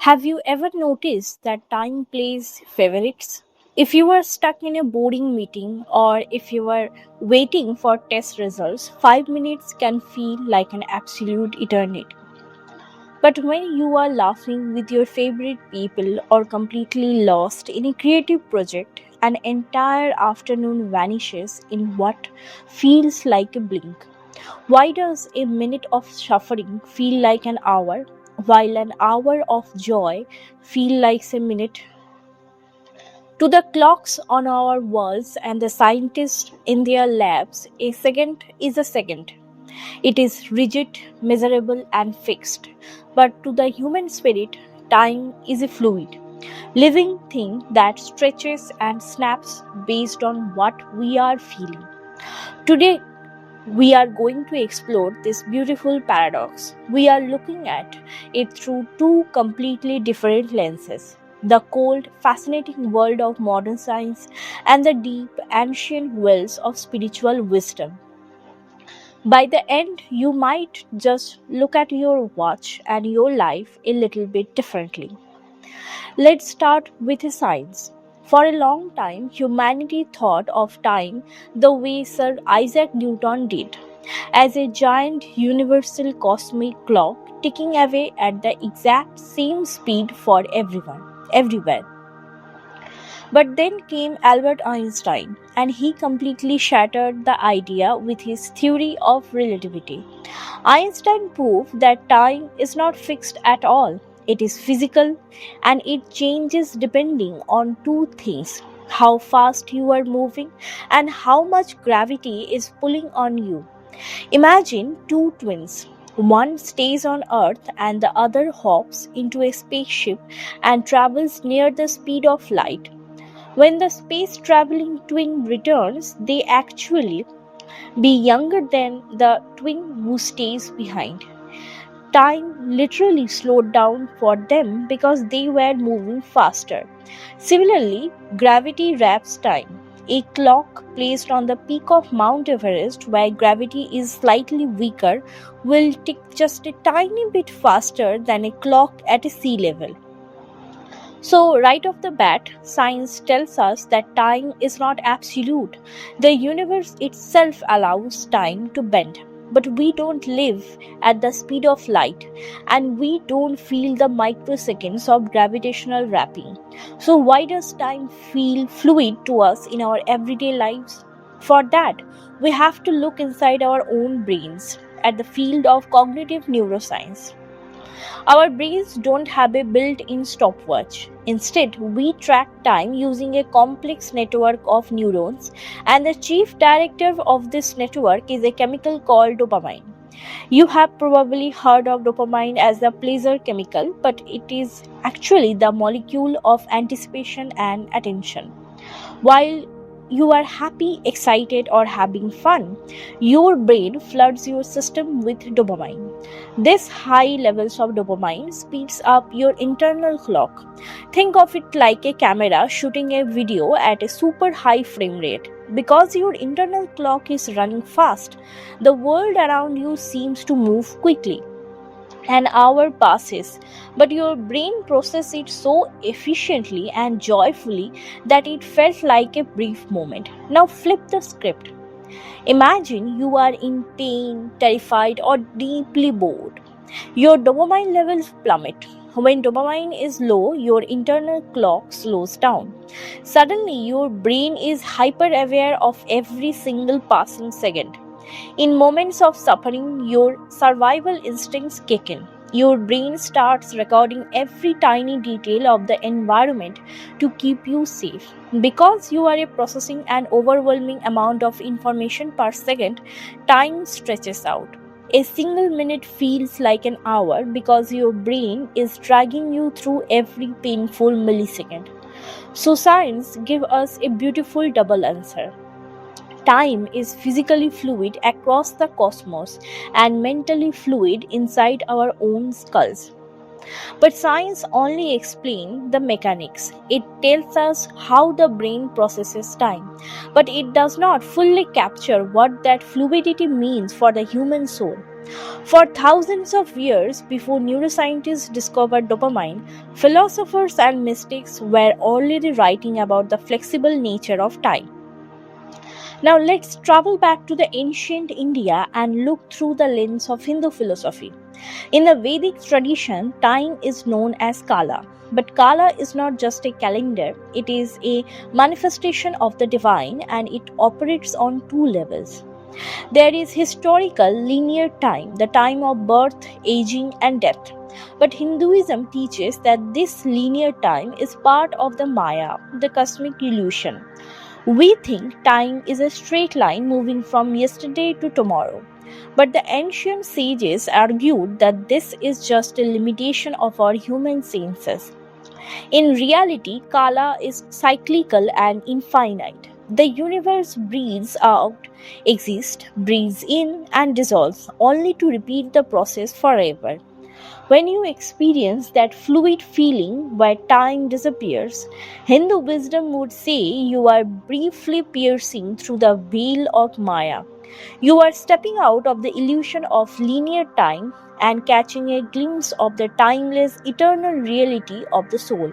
Have you ever noticed that time plays favorites? If you are stuck in a boring meeting or if you are waiting for test results, 5 minutes can feel like an absolute eternity. But when you are laughing with your favorite people or completely lost in a creative project, an entire afternoon vanishes in what feels like a blink. Why does a minute of suffering feel like an hour, while an hour of joy feel like a minute? To the clocks on our walls and the scientists in their labs, a second is a second. It is rigid, measurable, and fixed. But to the human spirit, time is a fluid, living thing that stretches and snaps based on what we are feeling. Today, we are going to explore this beautiful paradox. We are looking at it through two completely different lenses: the cold, fascinating world of modern science and the deep, ancient wells of spiritual wisdom. By the end, you might just look at your watch and your life a little bit differently. Let's start with science. For a long time, humanity thought of time the way Sir Isaac Newton did, as a giant universal cosmic clock ticking away at the exact same speed for everyone, everywhere. But then came Albert Einstein, and he completely shattered the idea with his theory of relativity. Einstein proved that time is not fixed at all. It is physical and it changes depending on two things: how fast you are moving and how much gravity is pulling on you. Imagine two twins. One stays on Earth and the other hops into a spaceship and travels near the speed of light. When the space traveling twin returns, they actually be younger than the twin who stays behind. Time literally slowed down for them because they were moving faster. Similarly, gravity wraps time. A clock placed on the peak of Mount Everest, where gravity is slightly weaker, will tick just a tiny bit faster than a clock at a sea level. So, right off the bat, science tells us that time is not absolute. The universe itself allows time to bend. But we don't live at the speed of light and we don't feel the microseconds of gravitational wrapping. So, why does time feel fluid to us in our everyday lives? For that, we have to look inside our own brains at the field of cognitive neuroscience. Our brains don't have a built-in stopwatch. Instead, we track time using a complex network of neurons, and the chief director of this network is a chemical called dopamine. You have probably heard of dopamine as the pleasure chemical, but it is actually the molecule of anticipation and attention. While you are happy, excited, or having fun, your brain floods your system with dopamine. This high levels of dopamine speeds up your internal clock. Think of it like a camera shooting a video at a super high frame rate. Because your internal clock is running fast, the world around you seems to move quickly. An hour passes, but your brain processes it so efficiently and joyfully that it felt like a brief moment. Now flip the script. Imagine you are in pain, terrified, or deeply bored. Your dopamine levels plummet. When dopamine is low, your internal clock slows down. Suddenly, your brain is hyper aware of every single passing second. In moments of suffering, your survival instincts kick in. Your brain starts recording every tiny detail of the environment to keep you safe. Because you are processing an overwhelming amount of information per second, time stretches out. A single minute feels like an hour because your brain is dragging you through every painful millisecond. So science gives us a beautiful double answer. Time is physically fluid across the cosmos and mentally fluid inside our own skulls. But science only explains the mechanics. It tells us how the brain processes time, but it does not fully capture what that fluidity means for the human soul. For thousands of years before neuroscientists discovered dopamine, philosophers and mystics were already writing about the flexible nature of time. Now let's travel back to the ancient India and look through the lens of Hindu philosophy. In the Vedic tradition, time is known as Kala. But Kala is not just a calendar, it is a manifestation of the divine and it operates on two levels. There is historical linear time, the time of birth, aging, and death. But Hinduism teaches that this linear time is part of the Maya, the cosmic illusion. We think time is a straight line moving from yesterday to tomorrow. But the ancient sages argued that this is just a limitation of our human senses. In reality, Kala is cyclical and infinite. The universe breathes out, exists, breathes in, and dissolves, only to repeat the process forever. When you experience that fluid feeling where time disappears, Hindu wisdom would say you are briefly piercing through the veil of Maya. You are stepping out of the illusion of linear time and catching a glimpse of the timeless, eternal reality of the soul.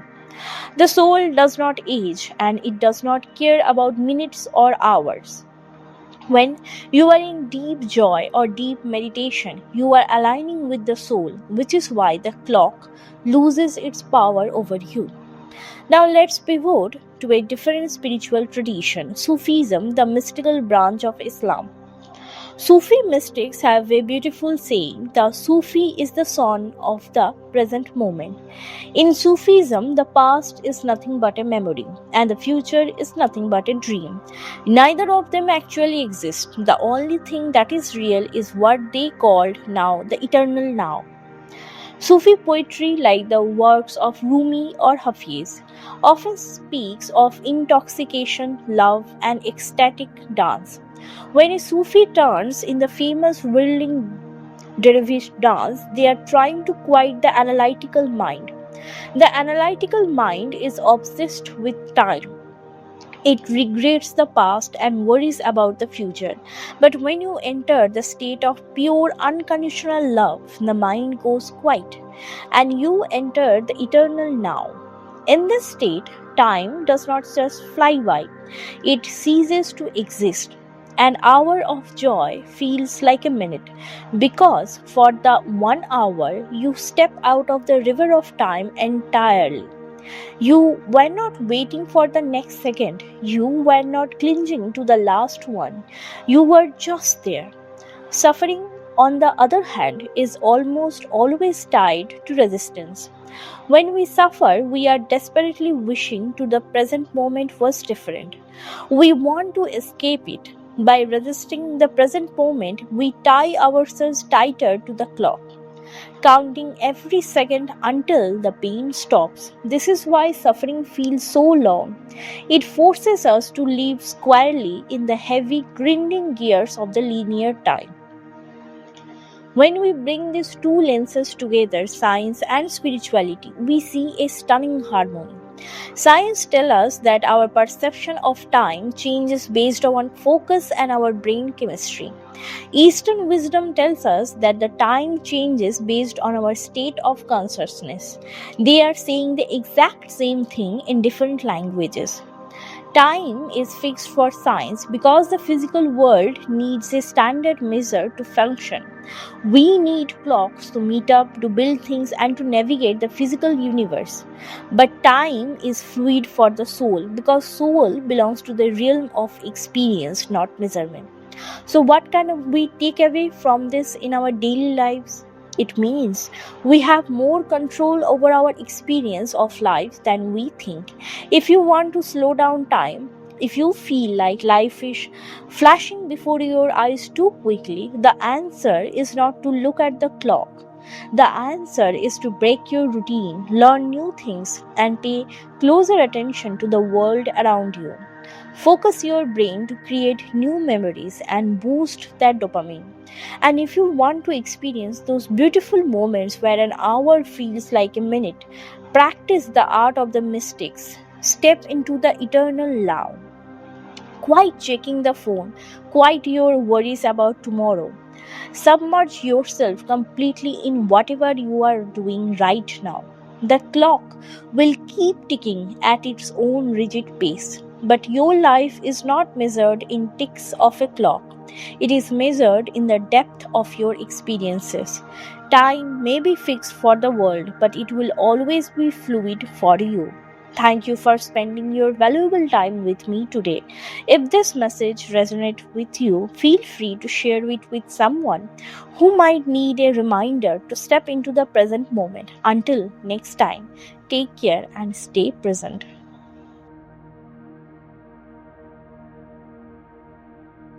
The soul does not age and it does not care about minutes or hours. When you are in deep joy or deep meditation, you are aligning with the soul, which is why the clock loses its power over you. Now let's pivot to a different spiritual tradition, Sufism, the mystical branch of Islam. Sufi mystics have a beautiful saying: the Sufi is the son of the present moment. In Sufism, the past is nothing but a memory, and the future is nothing but a dream. Neither of them actually exist. The only thing that is real is what they called now, the eternal now. Sufi poetry, like the works of Rumi or Hafiz, often speaks of intoxication, love, and ecstatic dance. When a Sufi turns in the famous whirling dervish dance, they are trying to quiet the analytical mind. The analytical mind is obsessed with time. It regrets the past and worries about the future. But when you enter the state of pure unconditional love, the mind goes quiet and you enter the eternal now. In this state, time does not just fly by, it ceases to exist. An hour of joy feels like a minute because for the 1 hour you step out of the river of time entirely. You were not waiting for the next second. You were not clinging to the last one. You were just there. Suffering, on the other hand, is almost always tied to resistance. When we suffer, we are desperately wishing to the present moment was different. We want to escape it. By resisting the present moment, we tie ourselves tighter to the clock, counting every second until the pain stops. This is why suffering feels so long. It forces us to live squarely in the heavy, grinding gears of the linear time. When we bring these two lenses together, science and spirituality, we see a stunning harmony. Science tells us that our perception of time changes based on focus and our brain chemistry. Eastern wisdom tells us that the time changes based on our state of consciousness. They are saying the exact same thing in different languages. Time is fixed for science because the physical world needs a standard measure to function. We need clocks to meet up, to build things, and to navigate the physical universe. But time is fluid for the soul because soul belongs to the realm of experience, not measurement. So, what can we take away from this in our daily lives? It means we have more control over our experience of life than we think. If you want to slow down time, if you feel like life is flashing before your eyes too quickly, the answer is not to look at the clock. The answer is to break your routine, learn new things, and pay closer attention to the world around you. Focus your brain to create new memories and boost that dopamine. And if you want to experience those beautiful moments where an hour feels like a minute, practice the art of the mystics. Step into the eternal now. Quite checking the phone, quite your worries about tomorrow. Submerge yourself completely in whatever you are doing right now. The clock will keep ticking at its own rigid pace, but your life is not measured in ticks of a clock. It is measured in the depth of your experiences. Time may be fixed for the world, but it will always be fluid for you. Thank you for spending your valuable time with me today. If this message resonates with you, feel free to share it with someone who might need a reminder to step into the present moment. Until next time, take care and stay present.